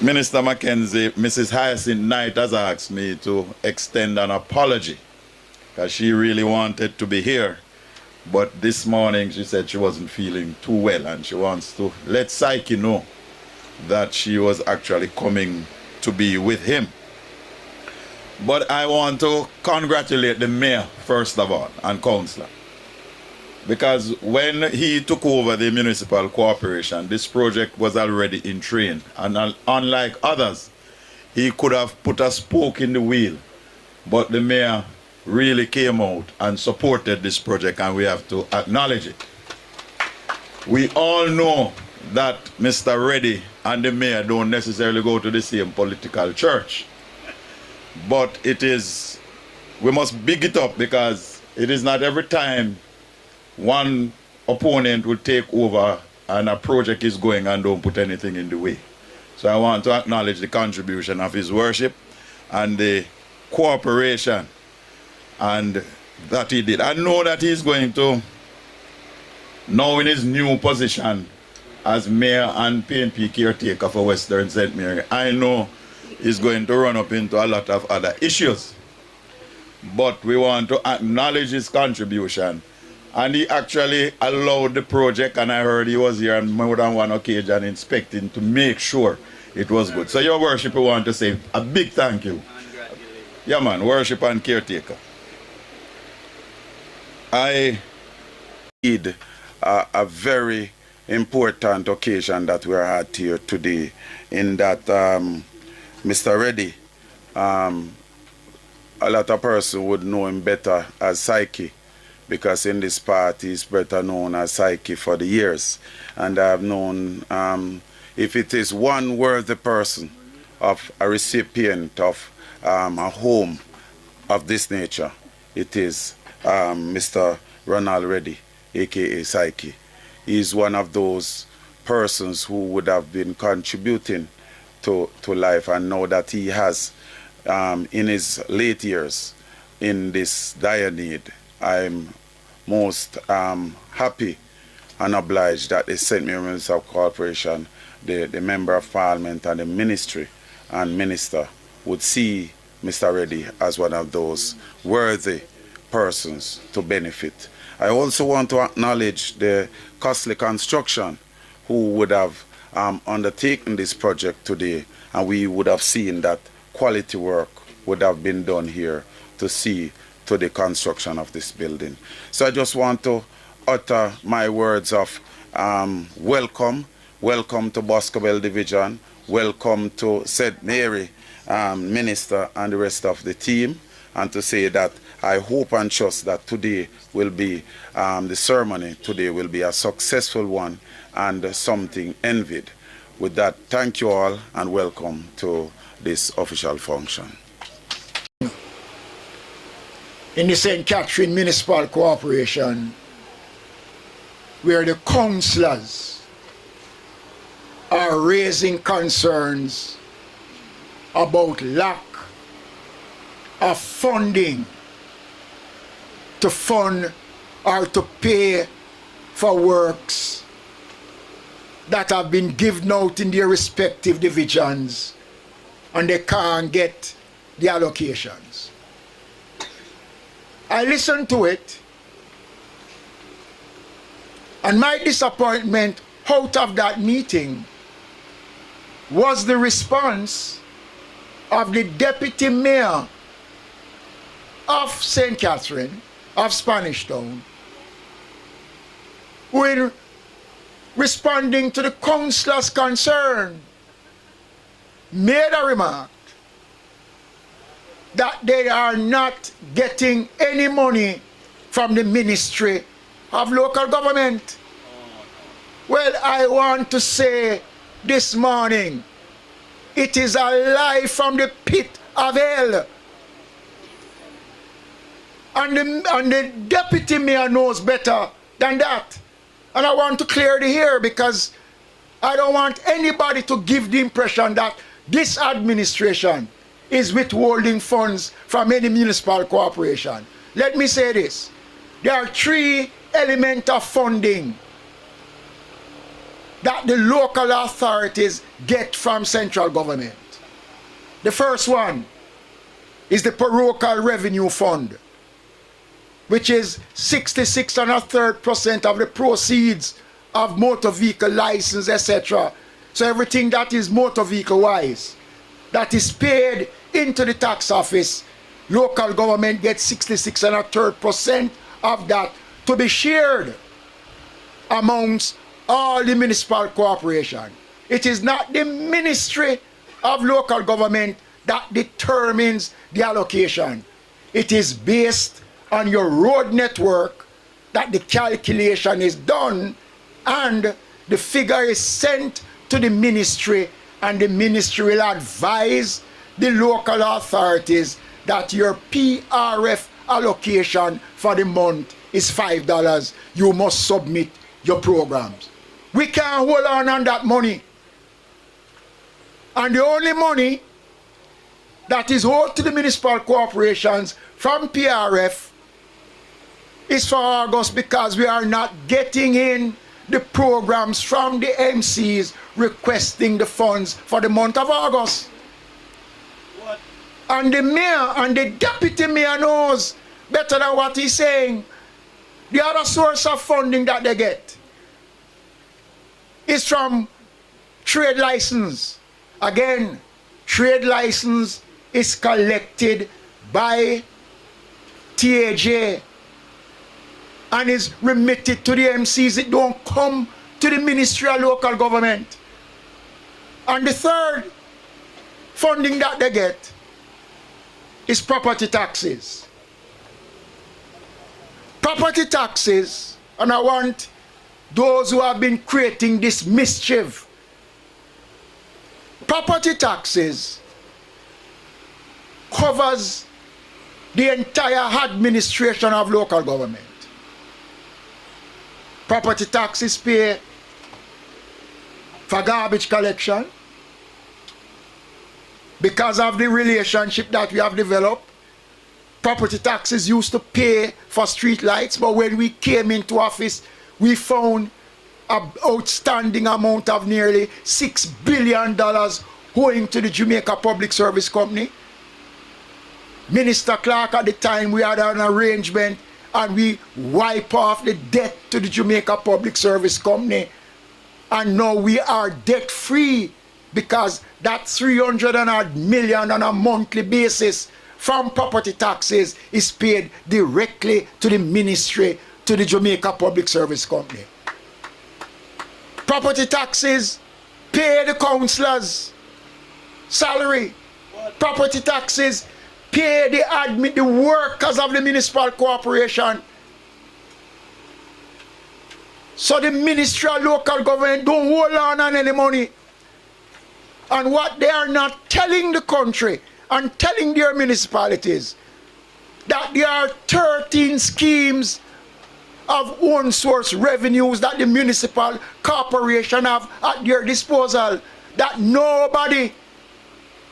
Minister Mckenzie, Mrs. Hyacinth Knight has asked me to extend an apology because she really wanted to be here. But this morning she said she wasn't feeling too well and she wants to let Psyche know that she was actually coming to be with him. But I want to congratulate the mayor, first of all, and councillor. Because when he took over the municipal corporation, this project was already in train. And unlike others, he could have put a spoke in the wheel. But the mayor really came out and supported this project, and we have to acknowledge it. We all know that Mr. Reddy and the mayor don't necessarily go to the same political church. But it is, we must big it up, because it is not every time one opponent will take over and a project is going and don't put anything in the way. So I want to acknowledge the contribution of his worship and the cooperation and that he did. I know that he's going to, now in his new position as mayor and PNP caretaker for Western St. Mary, I know he's going to run up into a lot of other issues. But we want to acknowledge his contribution. And he actually allowed the project, and I heard he was here on more than one occasion inspecting to make sure it was good. So your worship, we want to say a big thank you. Yeah man, worship and caretaker. I need a very important occasion that we are at here today, in that Mr. Reddy, a lot of persons would know him better as Psyche, because in this part he's better known as Psyche for the years. And I've known, if it is one worthy person of a recipient of a home of this nature, it is Mr. Ronald Reddy, aka Psyche. He's one of those persons who would have been contributing to life, and now that he has, in his late years, in this dire need, I'm most happy and obliged that the St. Mary Municipal Corporation, the Member of Parliament and the Ministry and Minister would see Mr. Reddy as one of those worthy persons to benefit. I also want to acknowledge the costly construction who would have undertaken this project today, and we would have seen that quality work would have been done here to see to the construction of this building. So I just want to utter my words of welcome to Boscobel Division, welcome to St. Mary Minister and the rest of the team, and to say that I hope and trust that today will be, the ceremony today will be a successful one and something envied. With that, thank you all and welcome to this official function. In the St. Catherine Municipal Corporation, where the councillors are raising concerns about lack of funding to fund or to pay for works that have been given out in their respective divisions, and they can't get the allocations. I listened to it, and my disappointment out of that meeting was the response of the deputy mayor of St. Catherine, of Spanish Town, who, in responding to the councillor's concern, made a remark that they are not getting any money from the Ministry of Local Government. Well, I want to say this morning, it is a lie from the pit of hell. And the deputy mayor knows better than that. And I want to clear the air, because I don't want anybody to give the impression that this administration is withholding funds from any municipal corporation. Let me say this. There are three elements of funding. that the local authorities get from central government. The first one is the parochial revenue fund, which is 66 1/3% of the proceeds of motor vehicle license, etc. So everything that is motor vehicle wise, that is paid into the tax office, local government gets 66 1/3% of that to be shared amongst all the municipal corporation. It is not the Ministry of Local Government that determines the allocation. It is based on your road network that the calculation is done, and the figure is sent to the ministry, and the ministry will advise the local authorities that your PRF allocation for the month is $5. You must submit your programs. We can't hold on that money. And the only money that is owed to the municipal corporations from PRF is for August, because we are not getting in the programs from the MCs requesting the funds for the month of August. What? And the mayor and the deputy mayor knows better than what he's saying. The other source of funding that they get is from trade license. Again, trade license is collected by TAJ and is remitted to the MCs. It don't come to the Ministry of Local Government. And the third funding that they get is property taxes. Property taxes, and I want those who have been creating this mischief, property taxes covers the entire administration of local government. Property taxes pay for garbage collection. Because of the relationship that we have developed, property taxes used to pay for street lights, but when we came into office, we found an outstanding amount of nearly $6 billion owing to the Jamaica Public Service Company. Minister Clark, at the time, we had an arrangement and we wipe off the debt to the Jamaica Public Service Company, and now we are debt free, because that $300 million on a monthly basis from property taxes is paid directly to the ministry, to the Jamaica Public Service Company. Property taxes pay the councillors salary. Property taxes pay the workers of the municipal corporation. So the Ministry of Local Government don't hold on any money. And what they are not telling the country and telling their municipalities, that there are 13 schemes of own source revenues that the municipal corporation have at their disposal, that nobody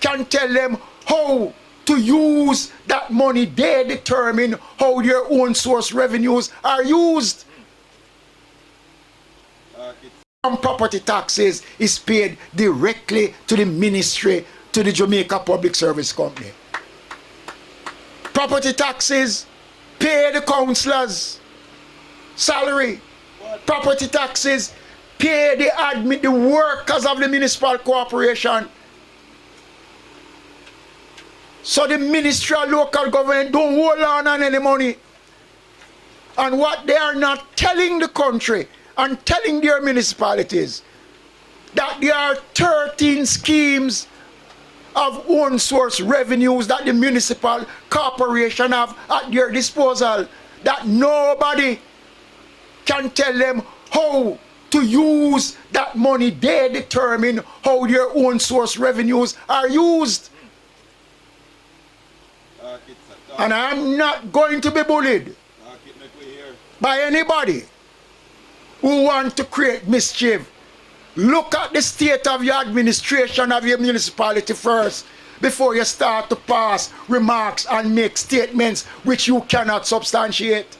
can tell them how to use that money. They determine how their own source revenues are used. Property taxes is paid directly to the ministry, to the Jamaica Public Service Company. Property taxes pay the councillors salary. Property taxes pay the workers of the municipal corporation. So the Ministry of Local Government don't hold on any money. And what they are not telling the country and telling their municipalities, that there are 13 schemes of own source revenues that the municipal corporation have at their disposal, that nobody can tell them how to use that money. They determine how their own source revenues are used. And I'm not going to be bullied by anybody who want to create mischief. Look at the state of your administration of your municipality first before you start to pass remarks and make statements which you cannot substantiate.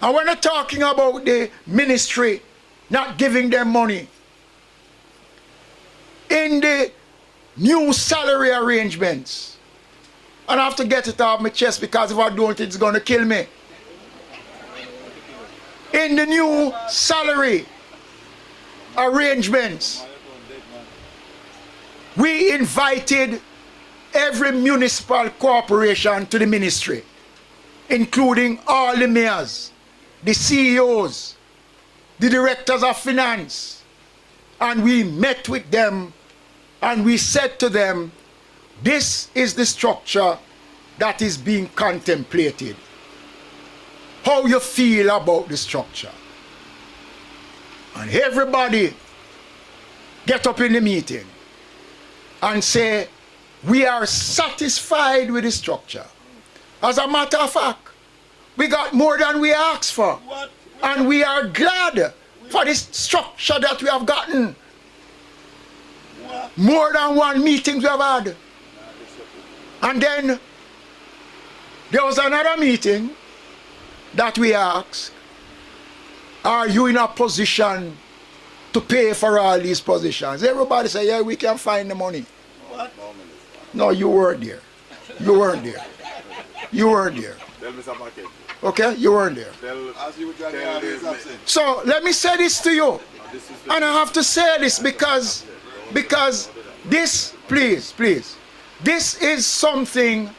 And when you're talking about the ministry not giving them money. In the new salary arrangements, and I have to get it off my chest because if I don't, it's going to kill me. In the new salary arrangements, we invited every municipal corporation to the ministry, including all the mayors, the CEOs, the directors of finance, and we met with them and we said to them, this is the structure that is being contemplated. How you feel about the structure? And everybody get up in the meeting and say, we are satisfied with the structure. As a matter of fact, we got more than we asked for. What? And we are glad for this structure that we have gotten. What? More than one meeting we have had. And then there was another meeting that we asked, are you in a position to pay for all these positions? Everybody said, yeah, we can find the money. What? No, you weren't there. You weren't there. You weren't there. Tell Mr. Mckenzie. Okay? You weren't there. So let me say this to you. And I have to say this because this, please, this is something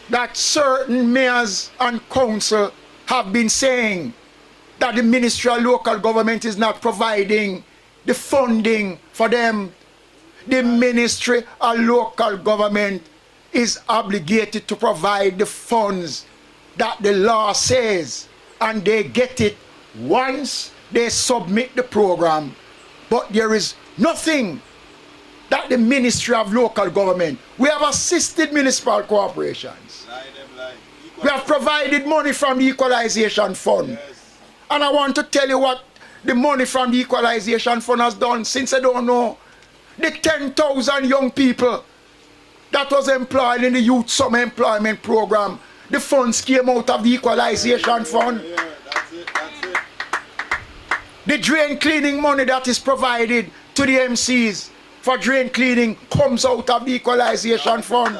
that certain mayors and council have been saying, that the Ministry of Local Government is not providing the funding for them. The Ministry of Local Government is obligated to provide the funds that the law says, and they get it once they submit the program. But there is nothing that the Ministry of Local Government, we have assisted municipal corporations. We have provided money from the Equalization Fund. Yes. And I want to tell you what the money from the Equalization Fund has done, since I don't know. The 10,000 young people that was employed in the Youth Summer Employment Program, the funds came out of the Equalization Fund. Yeah, that's it, that's it. The drain cleaning money that is provided to the MCs for drain cleaning comes out of the Equalization Fund.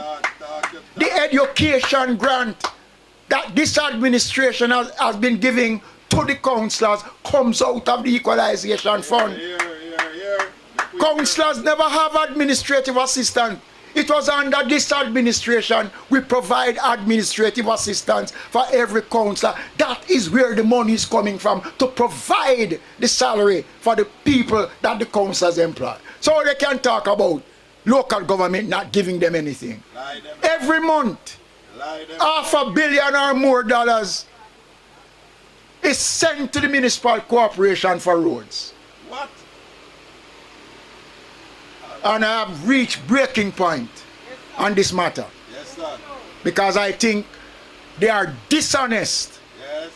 The education grant that this administration has been giving to the councillors comes out of the Equalization Fund. Councillors never have administrative assistance. It was under this administration we provide administrative assistance for every councillor. That is where the money is coming from, to provide the salary for the people that the councillors employ. So they can talk about local government not giving them anything. Every month, $500 million or more dollars is sent to the municipal corporation for roads. What? And I have reached breaking point on this matter. Yes, sir. Because I think they are dishonest. Yes.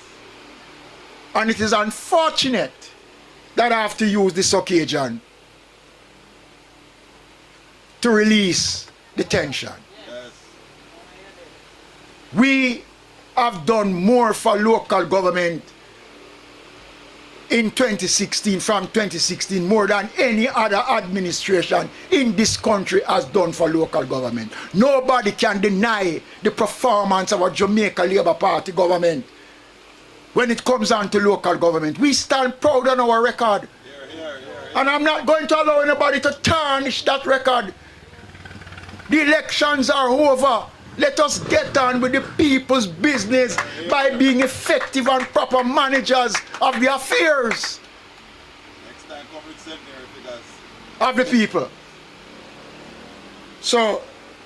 And it is unfortunate that I have to use this occasion to release the tension. Yes. We have done more for local government in 2016, from 2016, more than any other administration in this country has done for local government. Nobody can deny the performance of our Jamaica Labour Party government when it comes on to local government. We stand proud on our record. And I'm not going to allow anybody to tarnish that record. The elections are over. Let us get on with the people's business by being effective and proper managers of the affairs Next time, come with seminary figures. of the people. So,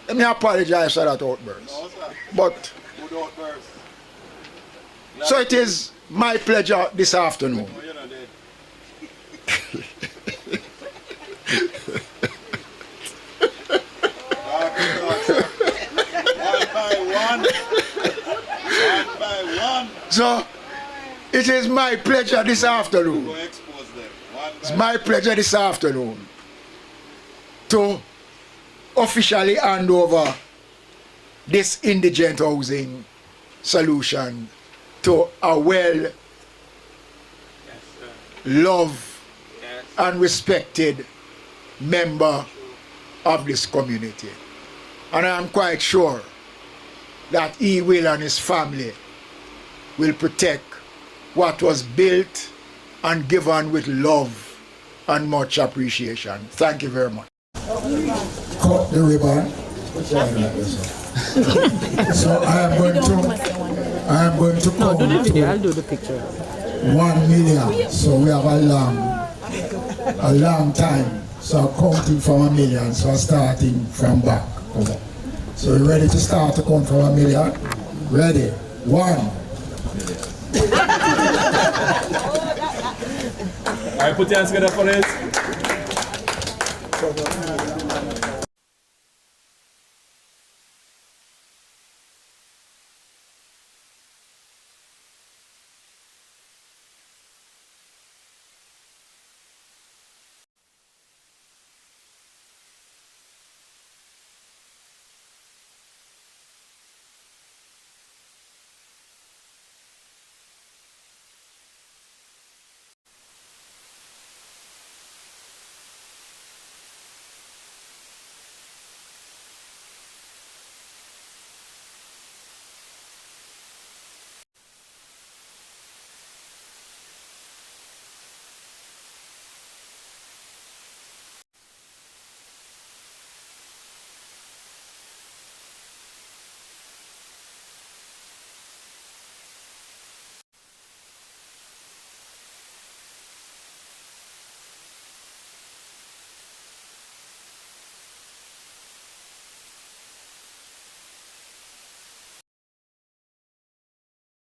let me apologize for that outburst. No, sir. But, Good outburst. so it is my pleasure this afternoon Oh, you're not dead. One by one. So, it is my pleasure this afternoon. Go expose them. One It's by my pleasure this afternoon to officially hand over this indigent housing solution to a well loved and respected member of this community. And I am quite sure that he will and his family will protect what was built and given with love and much appreciation. Thank you very much. Cut the ribbon. So I am going to No, do the count video. to I'll do the picture. 1 million. So we have a long time. So I'm counting from 1 million. So I'm starting from back. So you ready to start to count from 1 million? Ready? 1. All right, put your hands together for this.